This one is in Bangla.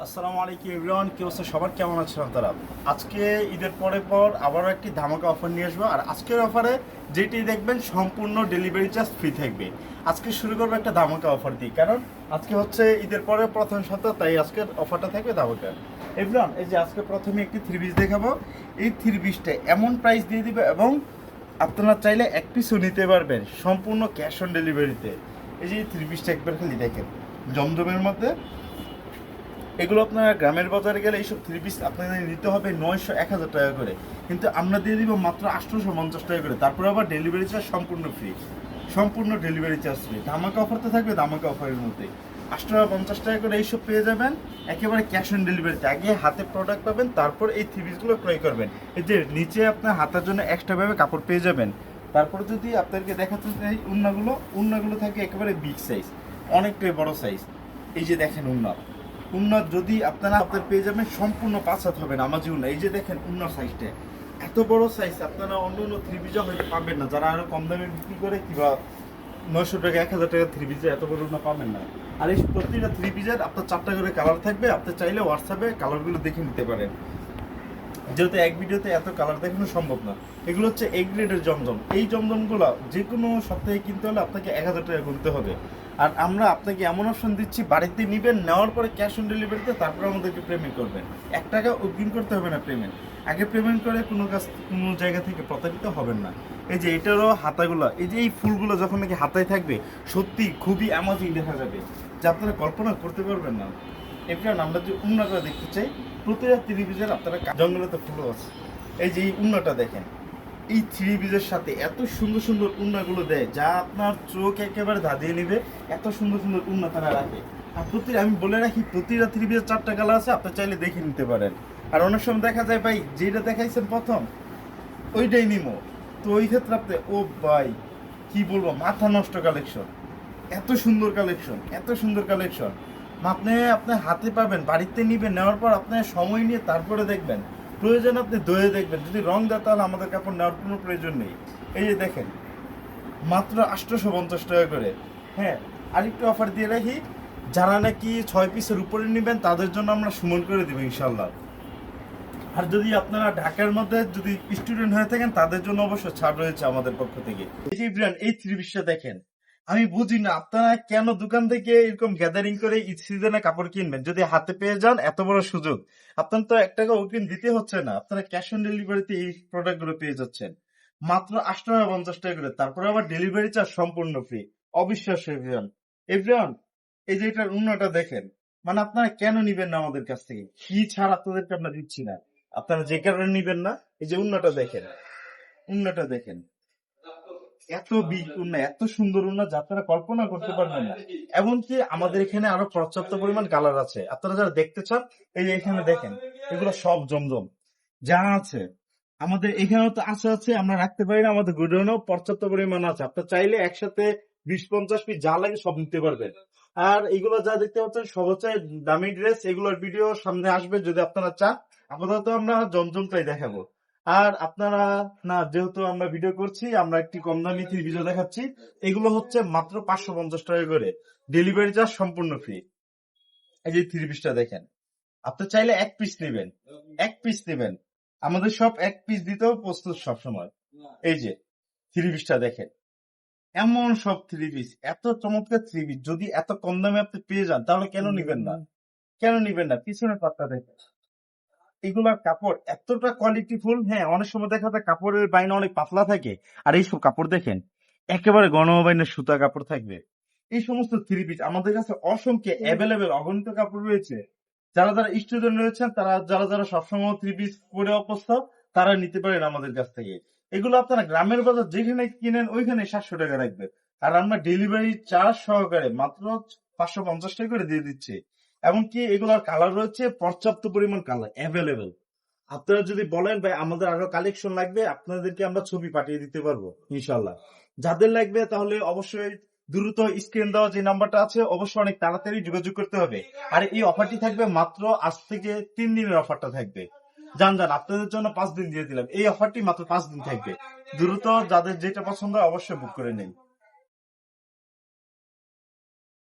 আসসালামু আলাইকুম এভরিওয়ান, কি অবস্থা সবার, কেমন আছেন আপনারা? আজকে ঈদের পর আবারও একটি ধামাকা অফার নিয়ে আসবো। আর আজকের অফারে যেটি দেখবেন সম্পূর্ণ ডেলিভারি চার্জ ফ্রি থাকবে। আজকে শুরু করবো একটা ধামাকা অফার দিয়ে, কারণ আজকে হচ্ছে ঈদের পরে প্রথম সপ্তাহ, তাই আজকের অফারটা থাকবে ধামাকা। এভরিওয়ান, এই যে আজকে প্রথমে একটি থ্রি পিস দেখাবো। এই থ্রি পিসটা এমন প্রাইস দিয়ে দিবে এবং আপনারা চাইলে এক পিসও নিতে পারবেন সম্পূর্ণ ক্যাশ অন ডেলিভারিতে। এই যে থ্রি পিসটা একবার খালি দেখেন, জমজমের মধ্যে। এগুলো আপনারা গ্রামের বাজারে গেলে এইসব থ্রি পিস আপনাদের নিতে হবে 900-1000 টাকা করে, কিন্তু আমরা দিয়ে দিব মাত্র 850 টাকা করে। তারপরে আবার ডেলিভারি চার্জ সম্পূর্ণ ফ্রি, সম্পূর্ণ ডেলিভারি চার্জ ফ্রি। ধামাকা অফার তো থাকবে ধামাকা অফারের মধ্যে। 850 টাকা করে এইসব পেয়ে যাবেন একেবারে ক্যাশ অন ডেলিভারিতে। আগে হাতে প্রোডাক্ট পাবেন, তারপর এই থ্রি পিসগুলো ক্রয় করবেন। এই যে নিচে আপনার হাতের জন্য এক্সট্রাভাবে কাপড় পেয়ে যাবেন। তারপরে যদি আপনাদেরকে দেখাতে চাই, উন্নাগুলো থাকে একেবারে বিগ সাইজ, অনেকটাই বড় সাইজ। এই যে দেখেন উন্নত যদি আপনার পেয়ে যাবেন সম্পূর্ণ 5 হাত হবে না আমাজি উন্না। এই যে দেখেন উন্নার সাইজটা এত বড় সাইজ, আপনারা অন্য থ্রি পিসে হয়তো পাবেন না, যারা আরো কম দামে বিক্রি করে, কিংবা 900 টাকা 1000 টাকা থ্রি পিসে এত বড় উন্না পাবেন না। আর এই প্রতিটা থ্রি পিসের আপনার 4টা করে কালার থাকবে। আপনি চাইলে হোয়াটসঅ্যাপে কালারগুলো দেখে নিতে পারেন, যেহেতু এক ভিডিওতে এত কালার দেখানো সম্ভব না। এগুলো হচ্ছে এ গ্রেডের জমজম। এই জমজমগুলো যে কোনো সপ্তাহে কিনতে হলে আপনাকে 1000 টাকা গুনতে হবে। আর আমরা আপনাকে এমন অপশন দিচ্ছি, বাড়িতে নেবেন, নেওয়ার পরে ক্যাশ অন ডেলিভারিতে তারপরে আমাদেরকে পেমেন্ট করবেন। 1 টাকা অগ্রিম করতে হবে না পেমেন্ট। আগে পেমেন্ট করে কোনো জায়গা থেকে প্রতারিত হবেন না। এই যে এটারও হাতাগুলো, এই যে এই ফুলগুলো যখন নাকি হাতায় থাকবে, সত্যি খুবই অ্যামাজিং দেখা যাবে, যা আপনারা কল্পনা করতে পারবেন না। এরপর আমরা যে উন্নাটা দেখতে চাই, প্রতিটা থ্রি পিসের আপনারা জঙ্গলেতে ফুলও আছে। এই যে এই উন্নাটা দেখেন, এই থ্রি পিসের সাথে এত সুন্দর সুন্দর উন্নাগুলো দেয়, যা আপনার চোখ একেবারে ধাঁধিয়ে নেবে। এত সুন্দর সুন্দর উন্না তারা রাখে। আর আমি বলে রাখি, প্রতিটা থ্রি পিসের 4টা কালার আছে, আপনি চাইলে দেখে নিতে পারেন। আর অনেক সময় দেখা যায় ভাই, যেটা দেখাইছেন প্রথম ওইটাই নিমো, তো ওই ক্ষেত্রে আপনি ভাই কি বলবো, মাথা নষ্ট কালেকশন। এত সুন্দর কালেকশন, এত সুন্দর কালেকশন আপনি হাতে পাবেন, বাড়িতে নিবেন, নেওয়ার পর আপনি সময় নিয়ে তারপরে দেখবেন। প্রয়োজন আপনি দয়ে দেখবেন, যদি রং দেয় তাহলে আমাদের কাপড় নেওয়ার কোনো প্রয়োজন নেই। এই যে দেখেন, মাত্র 850 টাকা করে। হ্যাঁ, আরেকটু অফার দিয়ে রাখি, যারা নাকি 6 পিসের উপরে নেবেন তাদের জন্য আমরা সুমন করে দেবো ইনশাল্লাহ। আর যদি আপনারা ঢাকার মধ্যে যদি স্টুডেন্ট হয়ে থাকেন, তাদের জন্য অবশ্য ছাড় রয়েছে আমাদের পক্ষ থেকে। এই যে ব্র্যান্ড, এই থ্রি পিসটা দেখেন, আমি বুঝি না আপনারা কেন দোকান থেকে এরকম গ্যাদারিং করে ঈদ সিজনে কাপড় কিনবেন, যদি হাতে পেয়ে যান এত বড় সুযোগ। আপনার তো 1 টাকা অগ্রিম দিতে হচ্ছে না, আপনারা ক্যাশ অন ডেলিভারিতে এই প্রোডাক্ট গুলো পেয়ে যাচ্ছেন মাত্র 850 টাকা করে। তারপরে আবার ডেলিভারি চার্জ সম্পূর্ণ ফ্রি। অবিশ্বাস্য এভরিওয়ান। এই যে এটার উন্নটা দেখেন, মানে আপনারা কেন নিবেন না আমাদের কাছ থেকে? কি ছাড় আপনাদেরকে আমরা দিচ্ছি না, আপনারা যে কারণে নিবেন না। এই যে উন্নাটা দেখেন, উন্নাটা দেখেন, এত বিগ উন্না, এত সুন্দর উন্না, যা আপনারা কল্পনা করতে পারবেন না। এমনকি আমাদের এখানে আরো পর্যাপ্ত পরিমাণ কালার আছে, আপনারা যারা দেখতে চান, এই যে এখানে দেখেন, এগুলো সব জমজম যা আছে আমাদের এখানেও তো আছে আমরা রাখতে পারি না, আমাদের গোডাউনেও পর্যাপ্ত পরিমাণ আছে। আপনার চাইলে একসাথে 20-50 পিস যা লাগে সব নিতে পারবেন। আর এগুলো যা দেখতে পাচ্ছেন সব হচ্ছে দামি ড্রেস, এগুলোর ভিডিও সামনে আসবে যদি আপনারা চান। আপাতত আমরা জমজমটাই দেখাবো। আর আপনারা না, যেহেতু আমরা ভিডিও করছি, আমরা একটি কম দামি থ্রি ভিডিও দেখাচ্ছি। এগুলো হচ্ছে মাত্র 550 টাকা করে, ডেলিভারি চার্জ সম্পূর্ণ ফ্রি। এই যে থ্রি পিসটা দেখেন, আপনি চাইলে এক পিস নেবেন, এক পিস নেবেন, আমাদের সব এক পিস দিতেও প্রস্তুত সবসময়। এই যে থ্রি পিসটা দেখেন, এমন সব থ্রি পিস, এত চমৎকার থ্রি পিস যদি এত কম দামে আপনি পেয়ে যান, তাহলে কেন নিবেন না? কেন নিবেন না? পিছনের পাত্তা দেখেন, এগুলার কাপড় এতটা কোয়ালিটিফুল। হ্যাঁ, অনেক সময় দেখা যায় কাপড়ের বাইনা অনেক পাতলা থাকে, আর এইসব কাপড় দেখেন একেবারে গণবাইনের সুতা কাপড় থাকবে। এই সমস্ত থ্রি পিস আমাদের কাছে অসংখ্য অ্যাভেলেবেল, অগণিত কাপড় রয়েছে। যারা যারা স্টুডেন্ট রয়েছেন, তারা যারা সবসময় থ্রি পিস পরে অবস্থা, তারা নিতে পারেন আমাদের কাছ থেকে। এগুলো আপনারা গ্রামের বাজার যেখানে কিনেন ওইখানে 700 টাকা রাখবে, আর আমরা ডেলিভারি চার্জ সহকারে মাত্র 550 টাকা করে দিয়ে দিচ্ছি। এমনকি এগুলোর কালার রয়েছে পর্যাপ্ত পরিমাণ কালার অ্যাভেলেবেল। আপনারা যদি বলেন ভাই আমাদের আরো কালেকশন লাগবে, আপনাদেরকে আমরা ছবি পাঠিয়ে দিতে পারবো ইনশাল্লাহ। যাদের লাগবে তাহলে অবশ্যই দ্রুত স্ক্রিন দেওয়া যে নাম্বারটা আছে, অবশ্যই অনেক তাড়াতাড়ি যোগাযোগ করতে হবে। আর এই অফারটি থাকবে মাত্র আজ থেকে 3 দিনের অফারটা থাকবে। যান আপনাদের জন্য 5 দিন দিয়ে দিলাম, এই অফারটি মাত্র 5 দিন থাকবে। দ্রুত যাদের যেটা পছন্দ হয় অবশ্যই বুক করে নিন।